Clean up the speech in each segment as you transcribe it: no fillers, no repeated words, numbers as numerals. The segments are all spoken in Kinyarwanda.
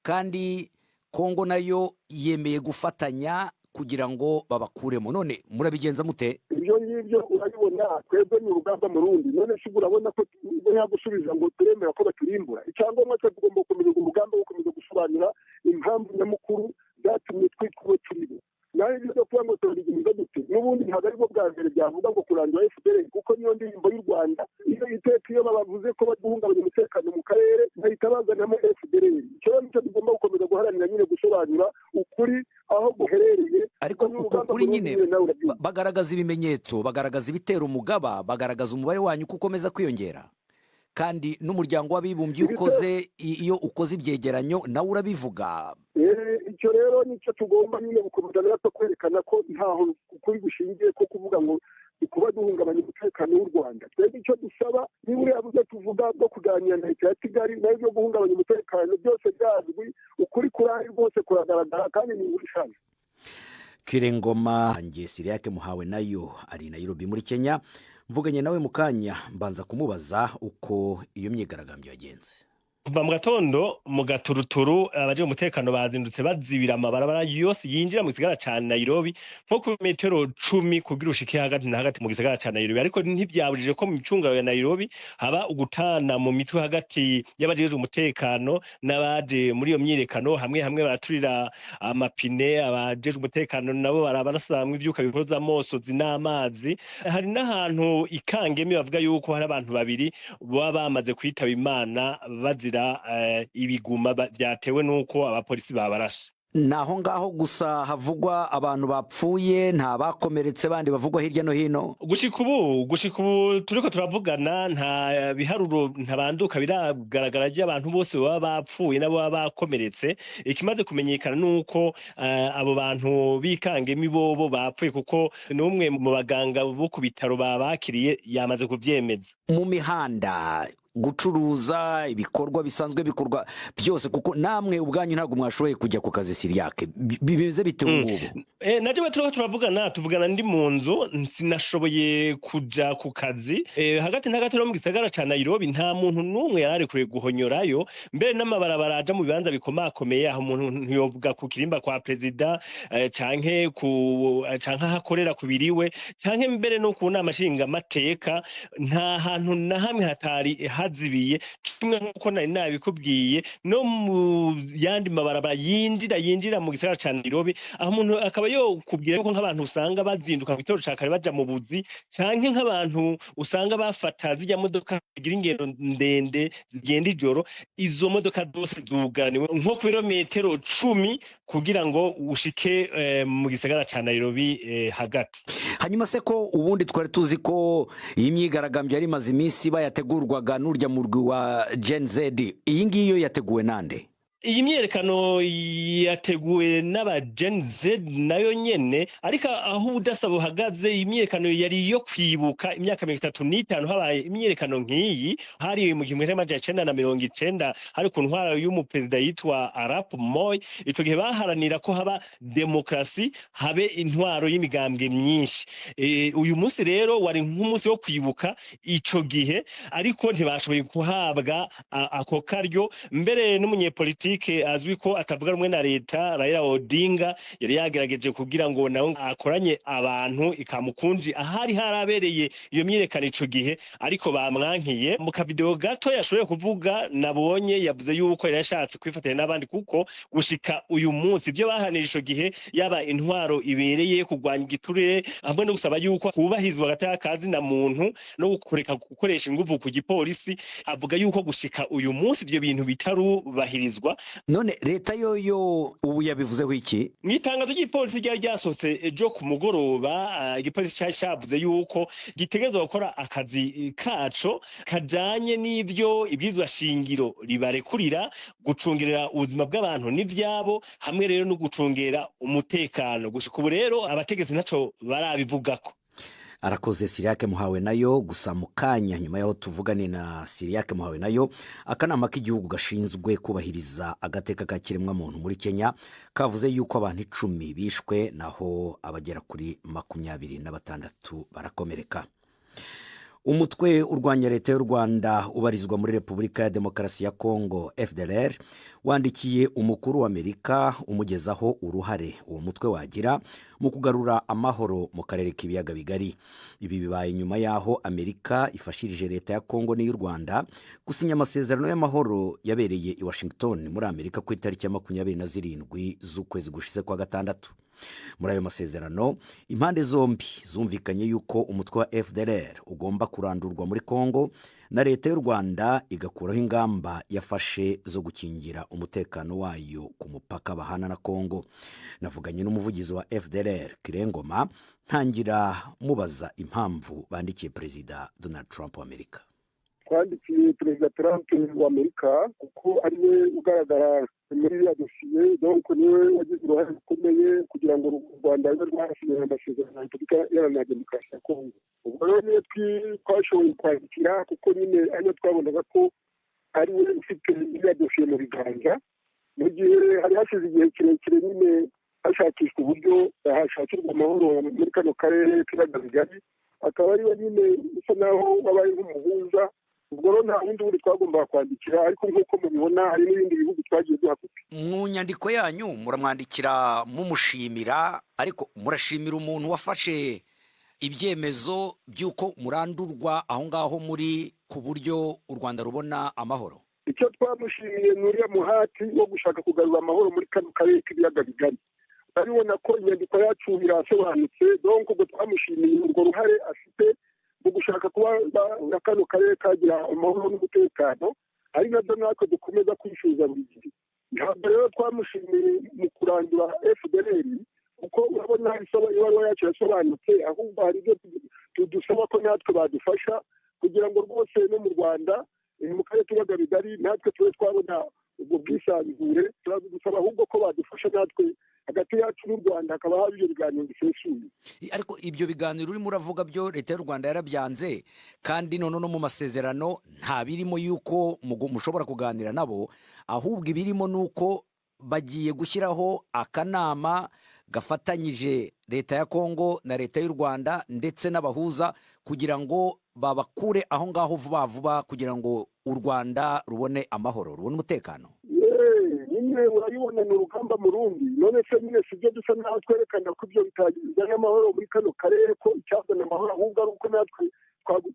kandi Kongo nayo yemeye gufatanya kugira ngo babakuremo. None murabigenza mute? ibyo ngibyo urabibona, twebwe ni urugamba mu rundi. none se urabona ko gusubiza ngo turemera ko baturimbura. icyangombwa cyo tugomba gukomeza urugamba wo gukomeza gusobanura impamvu nyamukuru zatumye twitwa uwo turibo. naho ibyo byo kuba ngo turabigenza dute, n'ubundi ntabwo aribwo bwa mbere byavuga ngo kurandura FDL, kuko niyo ndirimbo y'u Rwanda. iyo iteka iyo babavuze ko baduhungabanya umutekano mu karere bahita bazanamo FDL. icyo nicyo tugomba gukomeza guharanira nyine, gusobanura ukuri aho guherereye. Ariko uko kuri nyine bagaragaza ibimenyetso, bagaragaza ibitera umugaba, bagaragaza umubare wanyu ko ukomeza kwiyongera, kandi n'umuryango w'abibumbye iyo ukoze ibyegeranyo nawe urabivuga. icyo rero nicyo tugomba nyine gukomeza natwe kwerekana ko ntaho ukuri gushingiye ko kuvuga ngo kuba duhungabanya umutekano w'u Rwanda. twebwe icyo dusaba ni buriya buryo tuvuga bwo kuganira na leta ya Kigali nayo byo guhungabanya umutekano byose byazwi, ukuri kurahari rwose kuragaragara kandi ni inkuru ishaje. Kirengoma Siriake Muhawe nayo ari Nairobi muri Kenya. Mvuganye nawe mu kanya mbanza kumubaza uko iyo myigaragambyo yagenze. Kuva mu gatondo mu gaturuturu abaje umutekano bazindutse bazibira amabarabara yose yinjira mu gisagara ca Nairobi nko ku metero 10 kugira ushike hagati na hagati mu gisagara ca Nairobi. Ariko ntivyabujije ko mu micungaro ya Nairobi haba ugutana mu mitwe hagati y'abajejwe umutekano n'abaje muri iyo myirekano. hamwe baraturira amapine, abajejwe umutekano nabo barabasamwe ivyuka bikoza amosozi n'amazi. hari n'ahantu ikangemi bavuga yuko hari abantu babiri baba bamaze kwitaba Imana bazira ibiguma byatewe nuko abapolisi babarashe. Naho ngaho gusa havugwa abantu bapfuye, nta bakomeretse bandi bavugwa hirya no hino? Gushika ubu turiko turavugana nta biharuro ntabanduka biragaragara ry'abantu bose baba bapfuye nabo baba bakomeretse. Ikimaze kumenyekana nuko abo bantu bikangemi bobo bapfuye, kuko n'umwe mu baganga bo ku bitaro babakiriye yamaze kuvyemeza. Mu mihanda gucuruza ibikorwa bisanzwe bikorwa byose, kuko namwe ubwanyu ntabwo mwashoboye kujya ku kazi Siriake, bimeze bite ngubu? Naje tuvugana ndi mu nzu, sinashoboye kuja ku kazi. Hagati na hagati no mu gisagara ca Nairobi nta muntu n'umwe yarari kure guhonyorayo. Mbere n'amabarabara aja mu bibanza bikomakomeye, aho umuntu ntiyovuga ku kirimba kwa prezida canke hakorera kubiriwe canke mbere no ku nama nshinga mateka, nta hantu na hamwe hatari hazibiye. Kimwe nkuko nari nabikubwiye, no mu yandi mabarabara yinjira mu gisagara ca Nairobi, aho umuntu akaba yo kubwira yuko nk'abantu usanga bazinduka ku gitoro ca kare baja mu buzi, canke nk'abantu usanga bafata zijya modoka zigira ingendo ndende zigenda ijoro. Izo modoka zose zuganiwe nko ku birometero 10 kugira ngo ushike mu gisagara ca Nairobi hagati. Hanyuma se ko ubundi twari tuzi ko iyi myigaragambyo yari maze iminsi bayategurwaga n'urya murwi wa Gen Z, iyi ngiyo yateguwe nande? Iyi myerekano yateguwe n'aba Gen Z nayo nyene, ariko aho udasa buhagaze imyerekano yari yo kwibuka imyaka 35 habaye imyerekano nk'iyi. Hari mu 1990 hari ku ntwara y'umuperezida yitwa Arap Moi. Ico gihe baharanira ko haba demokrasi, habe intwaro y'imigambwe myinshi. Uyu munsi rero wari nk'umunsi wo kwibuka ico gihe, ariko ntibashoboye kuhabwa ako karyo. Mbere n'umunyepolitiki azwi ko atavuga rumwe na leta Raila Odinga yari yagerageje kugira ngo nawe akoranye abantu ikamukunji ahari harabereye iyo myirekano ico gihe, ariko bamwankiye. Mu kavideo gato yashoboye kuvuga nabonye, yavuze yuko yari yashatse kwifatanya n'abandi, kuko gushika uyu munsi ibyo bahanira ico gihe yaba intwaro ibereye kugwanya igiturire hamwe no gusaba yuko kubahizwa agatakazi na muntu no kureka gukoresha inguvu ku gipolisi, avuga yuko gushika uyu munsi ivyo bintu bitarubahirizwa. None leta yoyo ubu yabivuzeho iki? Mwitangazo ry'ipolisi ryari ryasotse ejo ku mugoroba, igipolisi cyari cyavuze yuko gitegerezwa gukora akazi kaco kajanye n'ivyo ibwizwa shingiro ribarekurira, gucungerera ubuzima bw'abantu n'ivyabo, hamwe rero no gucungera umutekano. Gushika ubu rero abategetsi ntaco barabivugako. Arakoze Siriake Muhawe nayo. Gusa mu kanya nyuma yaho tuvugane na Siriake Muhawe nayo, akanama k'igihugu gashinzwe kubahiriza agateka ka kiremwa muntu muri Kenya kavuze yuko abantu 10 bishwe naho abagera kuri 26 barakomereka. umutwe urwanya leta y'u Rwanda ubarizwa muri Repubulika ya Demokarasi ya Kongo FDLR wandikiye umukuru w'Amerika umugezaho uruhare uwo mutwe wagira mu kugarura amahoro mu karere k'ibiyaga bigari. Ibi bibaye nyuma yaho Amerika ifashirije leta ya Kongo n'iy'u Rwanda gusinya amasezerano y'amahoro yabereye i Washington muri Amerika ku itariki ya 27 z'ukwezi gushize kwa gatandatu. Muri ayo masezerano impande zombi zumvikanye yuko umutwe wa FDLR ugomba kurandurwa muri Kongo na leta y'u Rwanda igakuraho ingamba yafashe zo gukingira umutekano wayo ku mupaka bahana na Kongo. Navuganye n'umuvugizi wa FDLR Kirengoma ntangira mubaza impamvu bandikiye Perezida Donald Trump wa Amerika. Twandikiye Perezida Trump wa Amerika kuko ariwe ugaragara muri ya dosiye, donc niwe wagize uruhare rukomeye kugira ngo u Rwanda rube rwasinyanye amasezerano na Repubulika Iharanira Demokarasi ya Kongo. Ubwo rero niyo twashoboye kwandikira kuko nyine ariyo twabonaga ko ariwe ufite iriya dosiye mu biganza, mu gihe hari hashize igihe kirekire nyine hashakishwa uburyo hashakirwa amahoro muri kano karere k'ibiyaga bigari, akaba ariwe nyine bisa naho wabaye nk'umuhuza. Ubwo rero nta wundi wuri twagombaga kwandikira, ariko nk'uko mubibona hari n'ibindi bihugu twagiye duhafite. Mu nyandiko yanyu muramwandikira mumushimira, ariko murashimira umuntu wafashe ibyemezo by'uko murandurwa aho ngaho muri ku buryo u Rwanda rubona amahoro. Icyo twamushimiye ni uriya muhati wo gushaka kugarura amahoro muri kano karere k'ibiyaga bigari. Urabibona ko inyandiko yacu irasobanutse, donc ubwo twamushimiye urwo ruhare afite mu gushaka kuba kano karere kagira amahoro n'umutekano, ari nabyo natwe dukomeza kwishyuza buri gihe. Ntabwo rero twamushimiye mu kurandura FDLR kuko urabona ibaruwa yacu yasobanutse, ahubwo hari ibyo dusaba ko natwe badufasha kugira ngo rwose no mu Rwanda mu karere k'ibiyaga bigari natwe tube twabona ubwo bwisanzure. Turabisaba ahubwo ko badufasha natwe hagati yacu n'u Rwanda hakaba hari ibyo biganiro bisesuye. Ariko ibyo biganiro urimo uravuga byo leta y'u Rwanda yarabyanze, kandi none no mu masezerano nta birimo yuko mushobora kuganira nabo, ahubwo ibirimo nuko bagiye gushyiraho akanama gafatanyije leta ya Kongo na leta y'u Rwanda ndetse n'abahuza kugira ngo babakure aho ngaho vuba vuba kugira ngo u Rwanda rubone amahoro, rubone umutekano. Nyine urabibona ni urugamba mu rundi, none se nyine si byo dusa naho twerekana ko ibyo bitazanye amahoro muri kano karere, ko icyazana amahoro ahubwo ari uko natwe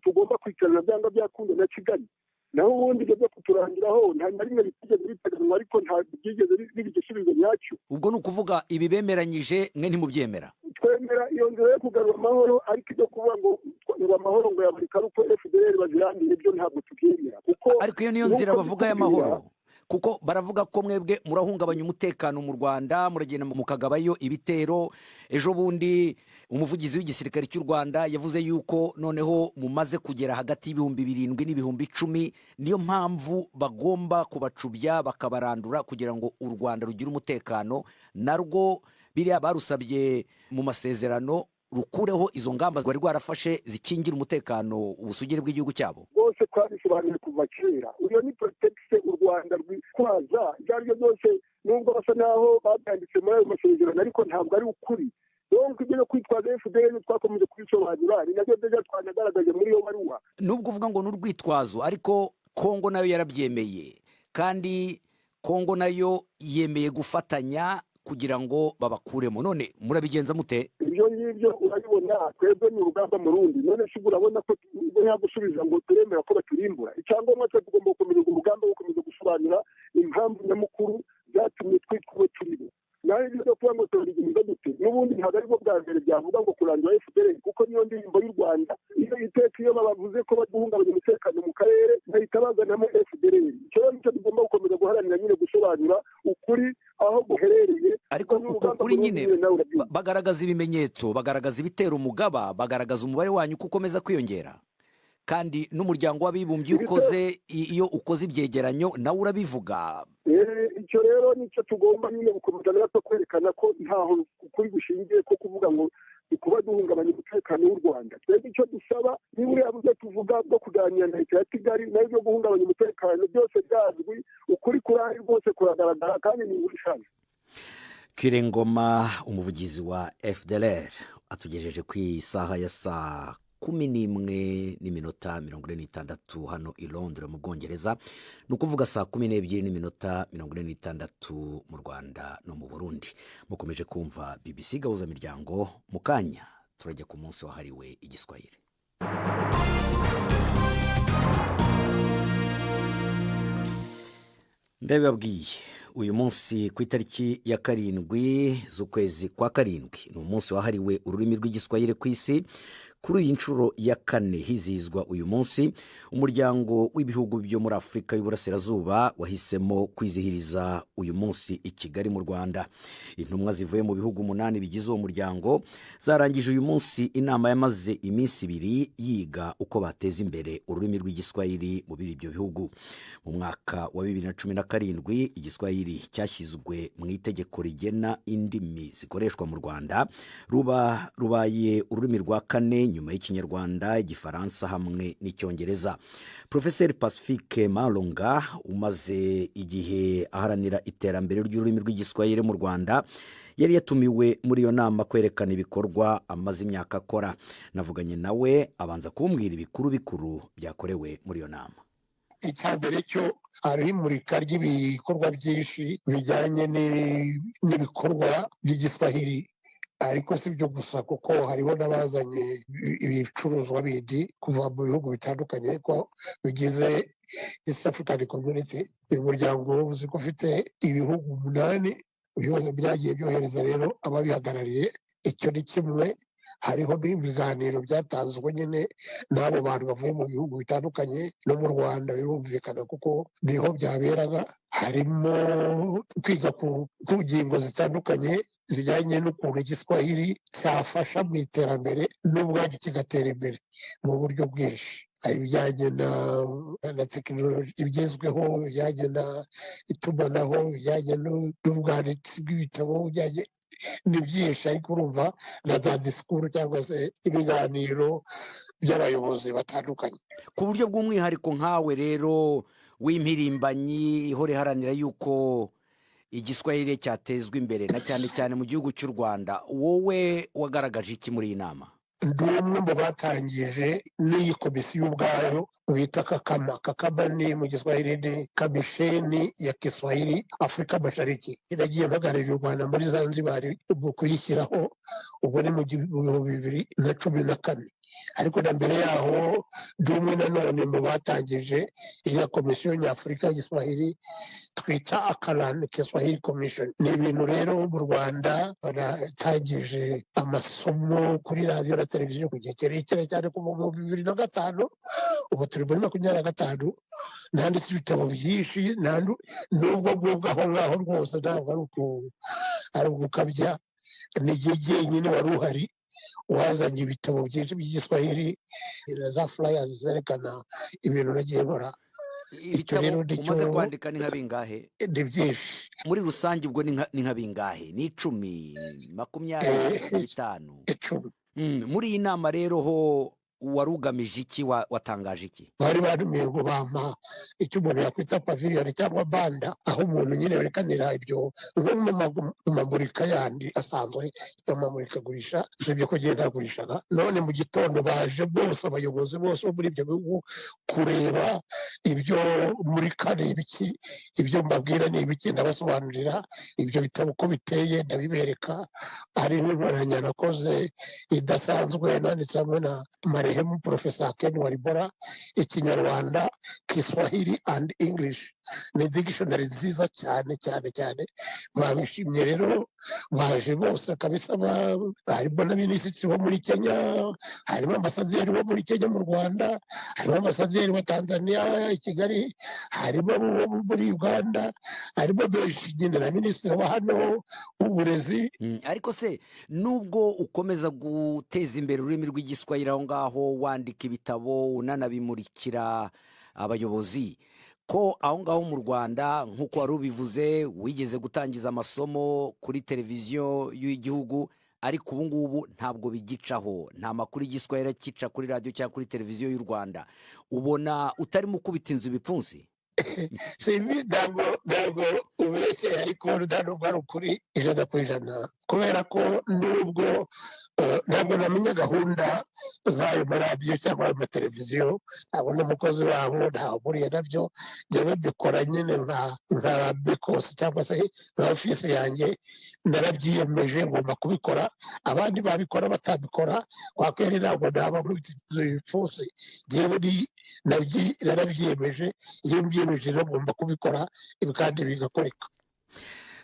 tugomba kwicarana byanga byakunda na Kigali. Naho ubundi ibyo byo kuturangiraho nta na rimwe bitigeze biteganwa, ariko nta byigeze biba igisubizo nyacyo. Ubwo ni ukuvuga ibi bemeranyije mwe ntimubyemera? Twemera iyo nzira yo kugarura amahoro, ariko ibyo kuvuga ngo amahoro ngo yaboneka ari uko FDLR bazirangire, ibyo ntabwo tubyemera. Ariko iyo niyo nzira bavuga y'amahoro, kuko baravuga ko mwebwe murahungabanya umutekano mu Rwanda, muragenda mukagabayo ibitero. Ejo bundi umuvugizi w'igisirikare cy'u Rwanda yavuze yuko noneho mumaze kugera hagati y'ibihumbi 7 n'ibihumbi 10. Niyo mpamvu bagomba kubacubya bakabarandura kugira ngo u Rwanda rugire umutekano, narwo biriya barusabye mu masezerano rukureho izo ngamba rwari rwarafashe zikingira umutekano ubusugire bw'igihugu cyabo. Bose twabisobanuye kuva kera, uyo ni protection u Rwanda rwitwaza. Ibyo aribyo byose nubwo basa naho babyanditse muri ayo masezerano, ariko ntabwo ari ukuri. Donc ibyo kwitwaza FDLR twakomeje kubisobanura, ni nabyo deja twanagaragaje muri iyo baruwa. Nubwo uvuga ngo n'urwitwazo, ariko Kongo nayo yarabyemeye, kandi Kongo nayo yemeye gufatanya kugira ngo babakuremo. None murabigenza mute? Ibyo ngibyo urabibona, twebwe ni urugamba mu rundi. None se urabona ko nta gusubiza ngo turemera ko baturimbura. Icyangombwa cyo tugomba gukomeza urugamba, gukomeza gusobanura impamvu nyamukuru zatumye twitwa turibo. Naho ibyo kuvuga ngo turigenza dute, n'ubundi ntabwo ari bwo bwa mbere byavuga ngo kurandura FDLR, kuko niyo ndirimbo y'u Rwanda. Iyo iteka iyo bavuze ko baguhungabanya umutekano mu karere bahita bazanamo FDLR. Icyo nicyo tugomba gukomeza guharanira, nyine gusobanura ukuri aho guherereye. Ariko uko kuri nyine bagaragaza ibimenyetso, bagaragaza ibitera umugaba, bagaragaza umubare wanyu ko ukomeza kwiyongera, kandi n'umuryango w'abibumbye iyo ukoze ibyegeranyo nawe urabivuga. Icyo rero nicyo tugomba nyine gukomeza natwe kwerekana ko ntaho kuri gushingiye ko kuvuga ngo kuba duhungabanya umutekano w'u Rwanda. Twebwe icyo dusaba niba uriya buryo tuvuga bwo kuganira na leta ya Kigali nayo byo guhungabanya umutekano byose byazwi, ukuri kurahari rwose kuragaragara kandi ni ubushaje. Kirengoma umuvugizi wa FDLR atugejeje ku isaha ya saa 11:46 hano i Londres mu Bwongereza, ni ukuvuga saa 12:46 mu Rwanda no mu Burundi. Mukomeje kumva BBC Gahuza Miryango. Mu kanya turajya ku munsi wahariwe igiswahili. Ndababwiye uyu munsi ku itariki ya 7 z'ukwezi kwa 7 ni umunsi wahariwe ururimi rw'igiswahili ku isi. Kuri iyi nshuro ya 4 hizihizwa uyu munsi, umuryango w'ibihugu byo muri Afurika y'Uburasirazuba wahisemo kwizihiriza uyu munsi i Kigali mu Rwanda. Intumwa zivuye mu bihugu 8 bigize uwo muryango zarangije uyu munsi inama yamaze iminsi 2 yiga uko bateza imbere ururimi rw'igiswahili mu ibyo bihugu. Mu mwaka wa 2017 igiswahili cyashyizwe mu itegeko rigena indimi zikoreshwa mu Rwanda, rubaye ururimi rwa 4 nyuma y'Ikinyarwanda, Igifaransa hamwe n'Icyongereza. Professor Pacifique Malonga umaze igihe aharanira iterambere ry'ururimi rw'igiswahili mu Rwanda yari yatumiwe muri iyo nama kwerekana ibikorwa amaze imyaka akora. Navuganye nawe abanza kumbwira ibikuru bikuru byakorewe muri iyo nama. Icyambere cyo ari imurika ry'ibikorwa byinshi bijyanye n'ibikorwa by'igiswahili, ariko si byo gusa kuko hariho n'abazanye ibicuruzwa bindi kuva mu bihugu bitandukanye ko bigize East African Community. Uyu muryango uzi ko ufite ibihugu 8 byose byagiye byohereza rero ababihagarariye. Icyo ni kimwe. Hariho n'ibiganiro byatanzwe nyine n'abo bantu bavuye mu bihugu bitandukanye no mu Rwanda, birumvikana kuko niho byaberaga. Harimo kwiga ku ngingo zitandukanye zijyanye n'ukuntu igiswahili cyafasha mu iterambere n'ubwacyo kigatera imbere mu buryo bwinshi. Hari ibijyanye na tekinoloji igezweho, ibijyanye na itumanaho, ibijyanye n'ubwanditsi bw'ibitabo, bijyanye ni byinshi. Ariko urumva na za disikuru cyangwa se ibiganiro by'abayobozi batandukanye. Ku buryo bw'umwihariko nkawe rero w'impirimbanyi ihora iharanira yuko igiswahili cyatezwa imbere na cyane cyane mu gihugu cy'u Rwanda, wowe wagaragaje iki muri iyi nama? Ndi umwe mu batangije n'iyi komisiyo ubwayo bita Kakama. Kakama ni mu Giswahili ni Kamisheni ya Kiswahili Afrika Mashariki. Inagiye mpagarariye u Rwanda muri Zanzibar mu kuyishyiraho, ubwo ni mu 2014. Ariko na mbere yaho ndi umwe nanone mu batangije iya komisiyo nyafurika y'Igiswahili twita Akalan Kiswahili Commission. Ni ibintu rero mu Rwanda baratangije amasomo kuri radio na televiziyo ku gihe kirekire cyane ku 2005. Ubu turi muri 2025. Nanditse ibitabo byinshi, nubwo aho ngaho rwose ntabwo ari ugukabya. Ni igihe nyine wari uhari wazanye ibitabo byinshi by'igiswahili na za flyers zerekana ibintu nagiye nkora. Icyo rero umaze kwandika ni nka bingahe? Ni byinshi. Muri rusange ubwo ni nka bingahe? Ni 10, 25? 10. Muri iyi nama rero ho warugamije iki, watangaje iki? Bari badumiye ngo bampa icyo umuntu yakwita pavilion cyangwa banda, aho umuntu nyine werekanira ibyo mu mamurika yandi asanzwe, amamurikagurisha usibye ko gihe ntagurishaga. None mu gitondo baje bose abayobozi bose bo muri ibyo bihugu kureba ibyo murika ni ibiki, ibyo mbabwira ni ibiki, ndabasobanurira ibyo bitabo uko biteye, ndabibereka. Ari n'inkoranya nakoze idasanzwe nanditse hamwe na marehemu Professor Ken Walibora, Ikinyarwanda, Kiswahili and English. Ni dictionary nziza cyane cyane cyane. Babishimye rero, baje bose kabisa. Harimo na minisitiri wo muri Kenya, harimo ambasaderi wo muri Kenya mu Rwanda, harimo ambasaderi wa Tanzania i Kigali, harimo muri Uganda, harimo benshi nyine na minisitiri wa hano w'uburezi. Ariko se nubwo ukomeza guteza imbere ururimi rw'igiswahili aho ngaho, wandika ibitabo unanabimurikira abayobozi, ko aho ngaho mu Rwanda nk'uko wari ubivuze wigeze gutangiza amasomo kuri televiziyo y'igihugu, ariko ubu ngubu ntabwo bigicaho, nta makuru y'igiswahili kica kuri radio cyangwa kuri televiziyo y'u Rwanda, ubona utarimo kubita inzu ibipfunsi? Ntabwo ubeshye, ariko nubwo ari ukuri 100%. kubera ko nubwo ntabwo namenya gahunda z'ayo maradiyo cyangwa ayo mateleviziyo, ntabwo n'umukozi wabo ntawe buriye nabyo, njyewe mbikora nyine nka bikosi cyangwa se nka ofisi yanjye, narabyiyemeje ngomba kubikora, abandi babikora batabikora wakweri ntabwo naba nk'ibipfusi, njyewe narabyiyemeje, iyo mbyiyemeje rero ngomba kubikora ibi kandi bigakoreka.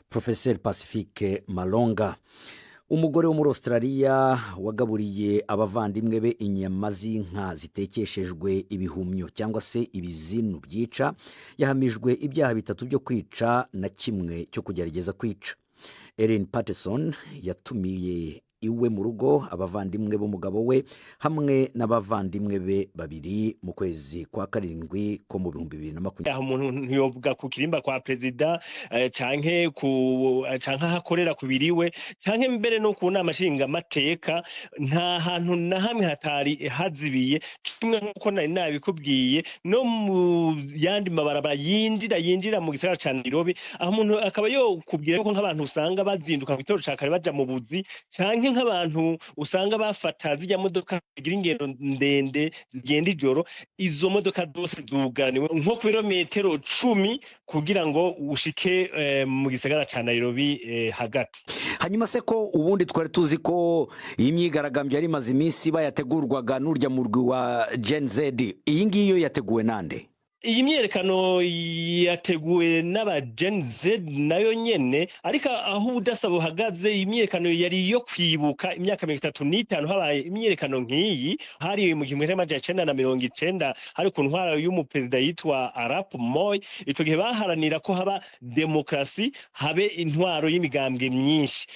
Professeur Pacifique Malonga, umugore wo muri Australia wagaburiye abavandimwe be inyama z'inka zitekeshejwe ibihumyo cyangwa se ibizinu byica, yahamijwe ibyaha 3 byo kwica na kimwe cyo kugerageza kwica. Erin Patterson yatumiye iwe mu rugo abavandimwe b'umugabo we hamwe n'abavandimwe be 2 mu kwezi kwa 7 ko mu 2020. Umuntu ntiyovuga ku kirimba kwa perezida canke hakorera ku biriwe canke mbere no ku nama nshinga mateka, nta hantu na hamwe hatari hazibiye, kimwe nk'uko nari nabikubwiye no mu yandi mabarabara yinjira mu gisagara ca Nairobi, aho umuntu akaba yo kubwira ko nk'abantu usanga bazinduka ku gitoro ca kare baja mu buzi, canke nk'abantu usanga bafata zijya modoka zigira ingendo ndende zigenda ijoro, izo modoka zose zuganiwe nko ku birometero 10 kugira ngo ushike mu gisagara ca Nairobi hagati. Hanyuma se ko ubundi twari tuzi ko iyi myigaragambyo yari maze iminsi bayategurwaga n'urya murwi wa Gen Z, iyi ngiyo yateguwe nande? Iyi myerekano yateguwe n'aba Gen Z nayo nyene, ariko aho udasaba uhagaze imyerekano yari yo kwibuka imyaka 35 habaye imyerekano nk'iyi, hari mu 1990 hari ku ntwara y'umuperezida yitwa Arap Moi. Ico gihe baharanira ko haba demokrasi, habe intwaro y'imigambwe myinshi.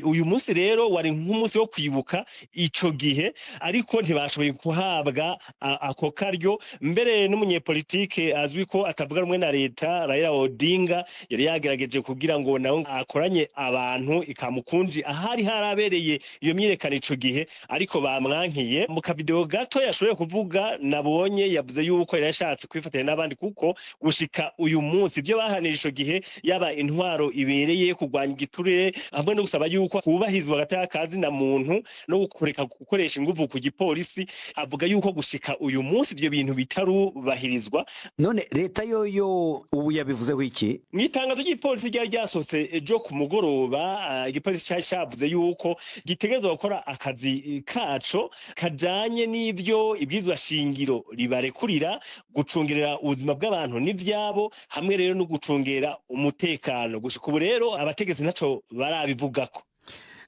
Uyu munsi rero wari nk'umunsi wo kwibuka ico gihe, ariko ntibashoboye kuhabwa ako karyo. Mbere n'umunyepolitiki azwi ko atavuga rumwe na leta Raila Odinga yari yagerageje kugira ngo nawe akoranye abantu ikamukunji ahari harabereye iyo myirekano ico gihe, ariko bamwankiye. Mu kavideo gato yashoboye kuvuga nabonye, yavuze yuko yarashatse kwifatanya n'abandi kuko gushika uyu munsi ibyo bahanira ico gihe yaba intwaro ibereye kugwanya igiturire hamwe no gusaba yuko kubahizwa gatakazi na muntu no gukoreka gukoresha inguvu ku gipolisi, avuga yuko gushika uyu munsi ibyo bintu bitarubahirizwa. None leta yoyo ubu yabivuzeho iki? Mwitangazo ry'ipolisi ryari ryasotse ejo ku mugoroba, igipolisi cyavuze yuko gitegerezwa gukora akazi kaco kajanye n'ivyo ibwizwa shingiro ribarekurira, gucungerera ubuzima bw'abantu n'ivyabo, hamwe rero no gucungera umutekano. Gushika ubu rero abategetsi naco barabivugako.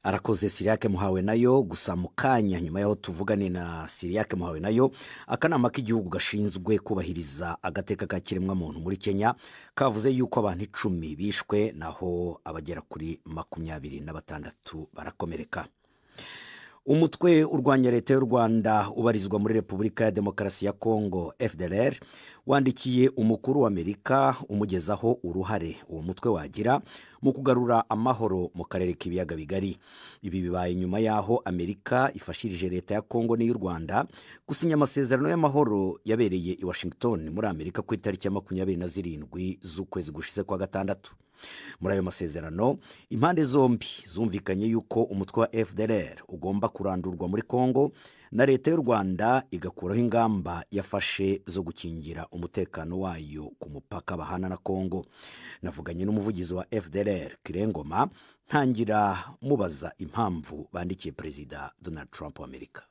Arakoze Siriake Muhawe nayo. Gusa mu kanya nyuma yaho tuvugane na Siriake Muhawe nayo, akanama k'igihugu gashinzwe kubahiriza agateka ka kiremwa muntu muri Kenya kavuze yuko abantu 10 bishwe naho abagera kuri 26 barakomereka. Umutwe urwanya leta y'u Rwanda ubarizwa muri Repubulika ya Demokarasi ya Kongo FDLR wandikiye umukuru wa Amerika umugezaho uruhare uwo mutwe wagira mu kugarura amahoro mu karere k'ibiyaga bigari. Ibi bibaye nyuma yaho Amerika ifashirije leta ya Kongo n'iy'u Rwanda gusinya amasezerano y'amahoro yabereye i Washington muri Amerika ku itariki ya 27 z'ukwezi gushize kwa 6. Muri ayo masezerano impande zombi zumvikanye yuko umutwe wa FDLR ugomba kurandurwa muri Kongo na leta y'u Rwanda igakuraho ingamba yafashe zo gukingira umutekano wayo ku mupaka bahana na Kongo. Navuganye n'umuvugizi wa FDLR Kirengoma ntangira mubaza impamvu bandikiye Perezida Donald Trump wa Amerika.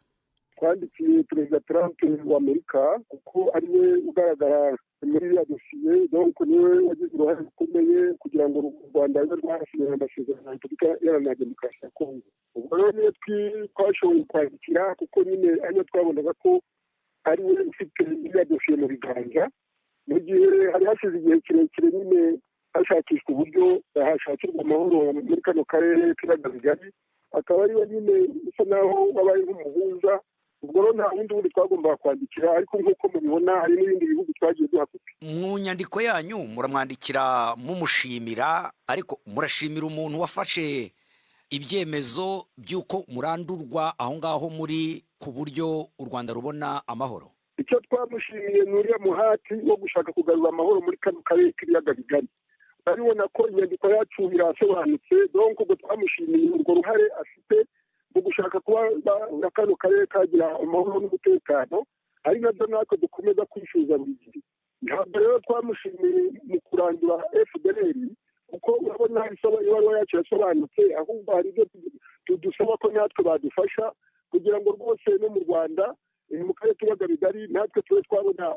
Twandikiye Perezida Trump wa Amerika kuko ariwe ugaragara muri ya dosiye, donc niwe wagize uruhare rukomeye kugira ngo u Rwanda rwasinyanye amasezerano na Repubulika Iharanira Demokarasi ya Kongo. Ubwo rero niyo twashoboye kwandikira kuko nyine ariyo twabonaga ko ariwe ufite ya dosiye mu biganza, mu gihe hari hashize igihe kirekire nyine hashakishwa uburyo hashakirwa amahoro muri kano karere k'ibiyaga bigari, akaba ariwe nyine bisa naho wabaye nk'umuhuza. Ubwo rero nta wundi twagombaga kwandikira, ariko nk'uko mubibona hari n'ibindi bihugu twagiye duhafite. Mu nyandiko yanyu muramwandikira mumushimira, ariko murashimira umuntu wafashe ibyemezo by'uko murandurwa aho ngaho muri ku buryo u Rwanda rubona amahoro. Icyo twamushimiye ni uriya muhati wo gushaka kugarura amahoro muri kano karere k'ibiyaga bigari. baribona ko inyandiko yacu irasobanutse donc ubwo twamushimiye urwo ruhare afite mu gushaka kuba na kano karere kagira amahoro n'umutekano ari nabyo natwe dukomeza kwishyuza buri gihe. Ntabwo rero twamushimiye mu kurandura FDLR kuko urabona ibaruwa yacu yasobanutse, ahubwo hari ibyo tudusaba ko natwe badufasha kugira ngo rwose no mu Rwanda mu karere tubaga bigari natwe tube twabona